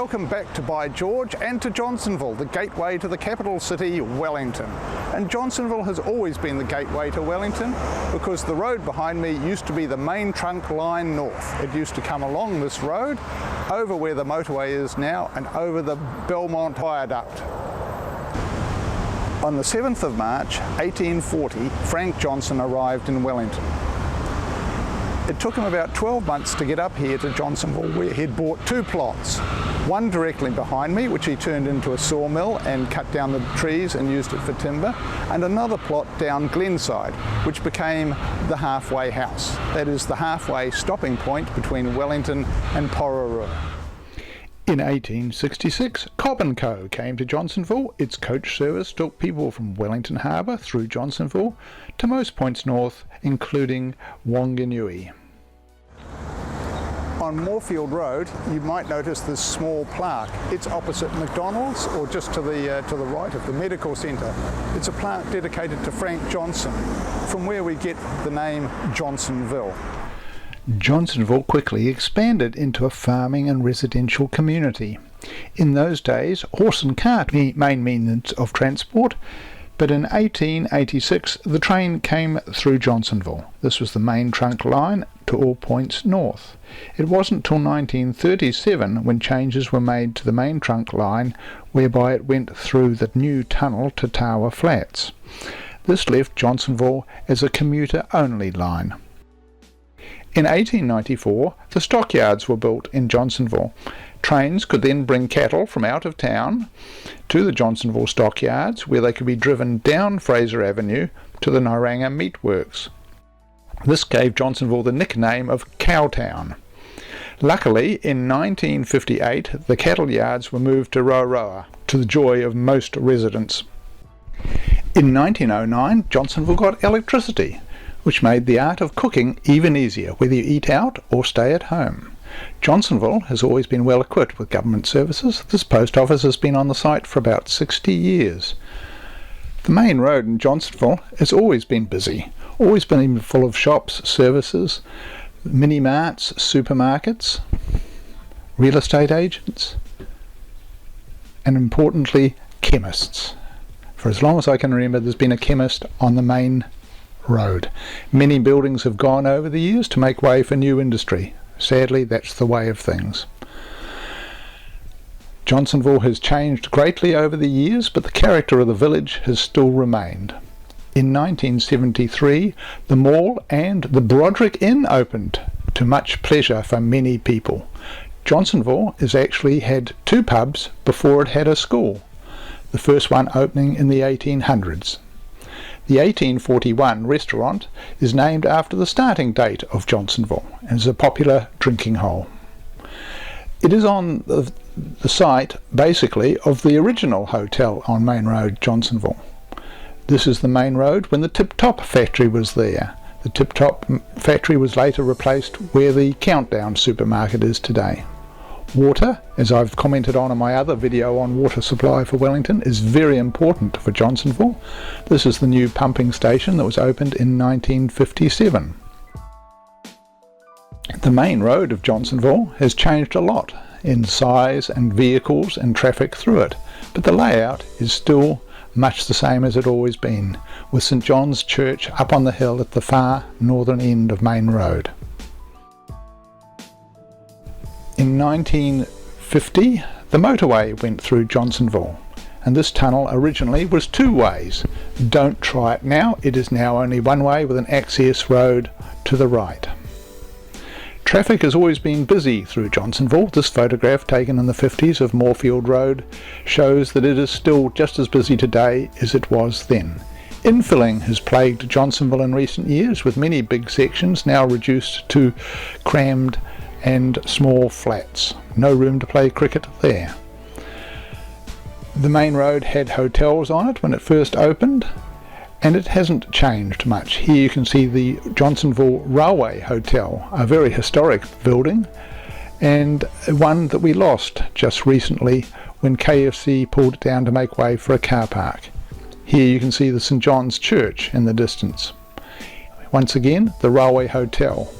Welcome back to By George and to Johnsonville, the gateway to the capital city, Wellington. And Johnsonville has always been the gateway to Wellington because the road behind me used to be the main trunk line north. It used to come along this road, over where the motorway is now, and over the Belmont Viaduct. On the 7th of March 1840, Frank Johnson arrived in Wellington. It took him about 12 months to get up here to Johnsonville, where he'd bought two plots. One directly behind me, which he turned into a sawmill and cut down the trees and used it for timber, and another plot down Glenside, which became the halfway house. That is the halfway stopping point between Wellington and Pororua. In 1866, Cobb & Co. came to Johnsonville. Its coach service took people from Wellington Harbour through Johnsonville to most points north, including Wanganui. On Moorfield Road, you might notice this small plaque. It's opposite McDonald's, or just to the right of the medical centre. It's a plaque dedicated to Frank Johnson, from where we get the name Johnsonville. Johnsonville quickly expanded into a farming and residential community. In those days, horse and cart were the main means of transport, but in 1886 the train came through Johnsonville. This was the main trunk line to all points north. It wasn't till 1937 when changes were made to the main trunk line, whereby it went through the new tunnel to Tawa Flats. This left Johnsonville as a commuter-only line. In 1894, the stockyards were built in Johnsonville. Trains could then bring cattle from out of town to the Johnsonville stockyards, where they could be driven down Fraser Avenue to the Nairanga Meat Works. This gave Johnsonville the nickname of Cowtown. Luckily, in 1958, the cattle yards were moved to Roroa, to the joy of most residents. In 1909, Johnsonville got electricity, which made the art of cooking even easier, whether you eat out or stay at home. Johnsonville has always been well equipped with government services. This post office has been on the site for about 60 years. The main road in Johnsonville has always been busy, always been full of shops, services, mini-marts, supermarkets, real estate agents, and importantly, chemists. For as long as I can remember, there's been a chemist on the main road. Many buildings have gone over the years to make way for new industry. Sadly, that's the way of things. Johnsonville has changed greatly over the years, but the character of the village has still remained. In 1973, the mall and the Broderick Inn opened, to much pleasure for many people. Johnsonville has actually had two pubs before it had a school, the first one opening in the 1800s. The 1841 restaurant is named after the starting date of Johnsonville and is a popular drinking hole. It is on the site, basically, of the original hotel on Main Road, Johnsonville. This is the main road when the Tip Top factory was there. The Tip Top factory was later replaced where the Countdown supermarket is today. Water, as I've commented on in my other video on water supply for Wellington, is very important for Johnsonville. This is the new pumping station that was opened in 1957. The main road of Johnsonville has changed a lot in size and vehicles and traffic through it, but the layout is still much the same as it always been, with St John's Church up on the hill at the far northern end of Main Road. In 1950, the motorway went through Johnsonville, and this tunnel originally was two ways. Don't try it now, it is now only one way with an access road to the right. Traffic has always been busy through Johnsonville. This photograph taken in the 50s of Moorfield Road shows that it is still just as busy today as it was then. Infilling has plagued Johnsonville in recent years, with many big sections now reduced to crammed and small flats. No room to play cricket there. The main road had hotels on it when it first opened, and it hasn't changed much. Here you can see the Johnsonville Railway Hotel, a very historic building, and one that we lost just recently when KFC pulled it down to make way for a car park. Here you can see the St John's Church in the distance. Once again, the Railway Hotel.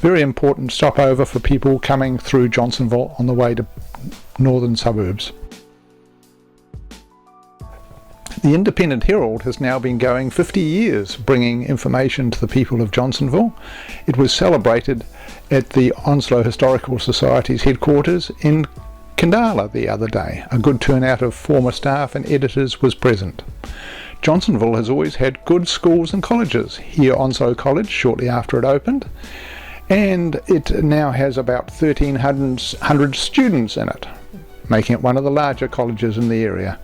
Very important stopover for people coming through Johnsonville on the way to northern suburbs. The Independent Herald has now been going 50 years, bringing information to the people of Johnsonville. It was celebrated at the Onslow Historical Society's headquarters in Kandala the other day. A good turnout of former staff and editors was present. Johnsonville has always had good schools and colleges. Here Onslow College shortly after it opened, and it now has about 1,300 students in it, making it one of the larger colleges in the area.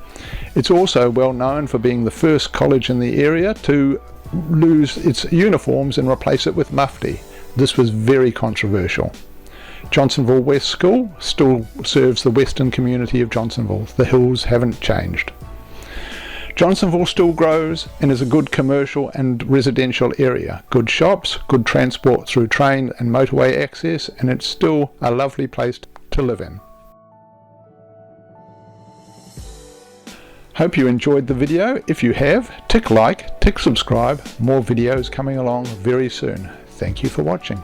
It's also well known for being the first college in the area to lose its uniforms and replace it with mufti. This was very controversial. Johnsonville West School still serves the western community of Johnsonville. The hills haven't changed. Johnsonville still grows and is a good commercial and residential area. Good shops, good transport through train and motorway access, and it's still a lovely place to live in. Hope you enjoyed the video. If you have, tick like, tick subscribe. More videos coming along very soon. Thank you for watching.